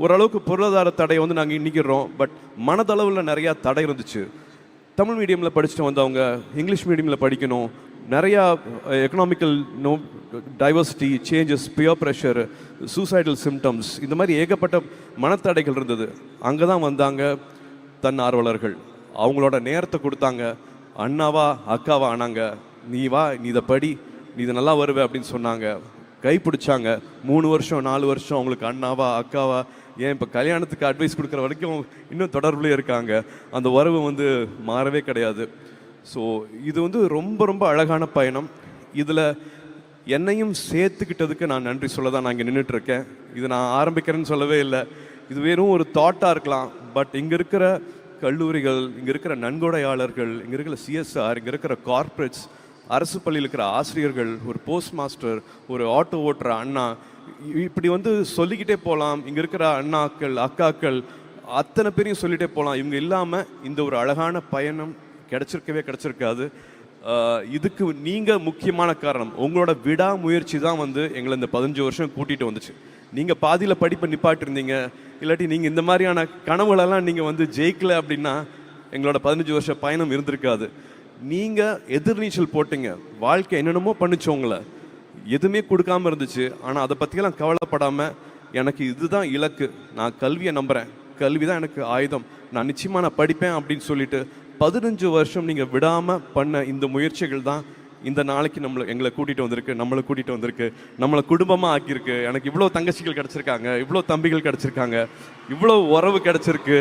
ஓரளவுக்கு பொருளாதார தடையை வந்து நாங்கள் இன்னிக்கிறோம். பட் மனதளவில் நிறையா தடை இருந்துச்சு. தமிழ் மீடியமில் படிச்சுட்டு வந்தவங்க இங்கிலீஷ் மீடியமில் படிக்கணும், நிறையா economical diversity changes, peer pressure, suicidal symptoms, இந்த மாதிரி ஏகப்பட்ட மனத்தடைகள் இருந்தது. அங்கே தான் வந்தாங்க தன்னார்வலர்கள். அவங்களோட நேரத்தை கொடுத்தாங்க, அண்ணாவா அக்காவா ஆனாங்க. நீ வா, நீ இதை படி, நீ இதை நல்லா வருவே அப்படின்னு சொன்னாங்க. கைப்பிடிச்சாங்க. 3 வருஷம் 4 வருஷம் அவங்களுக்கு அண்ணாவா அக்காவா, ஏன் இப்போ கல்யாணத்துக்கு அட்வைஸ் கொடுக்குற வரைக்கும் இன்னும் தொடர்புலேயே இருக்காங்க. அந்த உறவு வந்து மாறவே கிடையாது. ஸோ இது வந்து ரொம்ப ரொம்ப அழகான பயணம். இதில் என்னையும் சேர்த்துக்கிட்டதுக்கு நான் நன்றி சொல்ல தான் நான் இங்கே நின்றுட்டுருக்கேன். இது நான் ஆரம்பிக்கிறேன்னு சொல்லவே இல்லை. இது வெறும் ஒரு தாட்டாக இருக்கலாம். பட் இங்கே இருக்கிற கல்லூரிகள், இங்கே இருக்கிற நன்கொடையாளர்கள், இங்கே இருக்கிற சிஎஸ்ஆர், இங்கே இருக்கிற கார்ப்பரேட்ஸ், அரசு பள்ளியில் இருக்கிற ஆசிரியர்கள், ஒரு போஸ்ட் மாஸ்டர், ஒரு ஆட்டோ ஓட்டுற அண்ணா, இப்படி வந்து சொல்லிக்கிட்டே போகலாம். இங்கே இருக்கிற அண்ணாக்கள் அக்காக்கள் அத்தனை பேரையும் சொல்லிகிட்டே போகலாம். இவங்க இல்லாமல் இந்த ஒரு அழகான பயணம் கிடச்சிருக்காது. இதுக்கு நீங்கள் முக்கியமான காரணம். உங்களோட விடாமுயற்சி தான் வந்து எங்களை இந்த 15 வருஷம் கூட்டிகிட்டு வந்துச்சு. நீங்கள் பாதியில் படிப்பை நிப்பாட்டிருந்தீங்க, இல்லாட்டி நீங்கள் இந்த மாதிரியான கனவுகளெல்லாம் நீங்கள் வந்து ஜெயிக்கலை அப்படின்னா எங்களோட 15 வருஷ பயணம் இருந்திருக்காது. நீங்கள் எதிர்நீச்சல் போட்டீங்க. வாழ்க்கை என்னென்னமோ பண்ணிச்சோங்கள, எதுவுமே கொடுக்காமல் இருந்துச்சு. ஆனால் அதை பற்றியெல்லாம் கவலைப்படாமல் எனக்கு இதுதான் இலக்கு, நான் கல்வியை நம்புகிறேன், கல்வி தான் எனக்கு ஆயுதம், நான் நிச்சயமாக நான் படிப்பேன் அப்படின்னு சொல்லிட்டு 15 வருஷம் நீங்கள் விடாமல் பண்ண இந்த முயற்சிகள் தான் இந்த நாளைக்கு எங்களை கூட்டிகிட்டு வந்திருக்கு, நம்மளை குடும்பமாக ஆக்கியிருக்கு. எனக்கு இவ்வளோ தங்கச்சிகள் கிடச்சிருக்காங்க, இவ்வளோ தம்பிகள் கிடச்சிருக்காங்க, இவ்வளோ உறவு கிடச்சிருக்கு.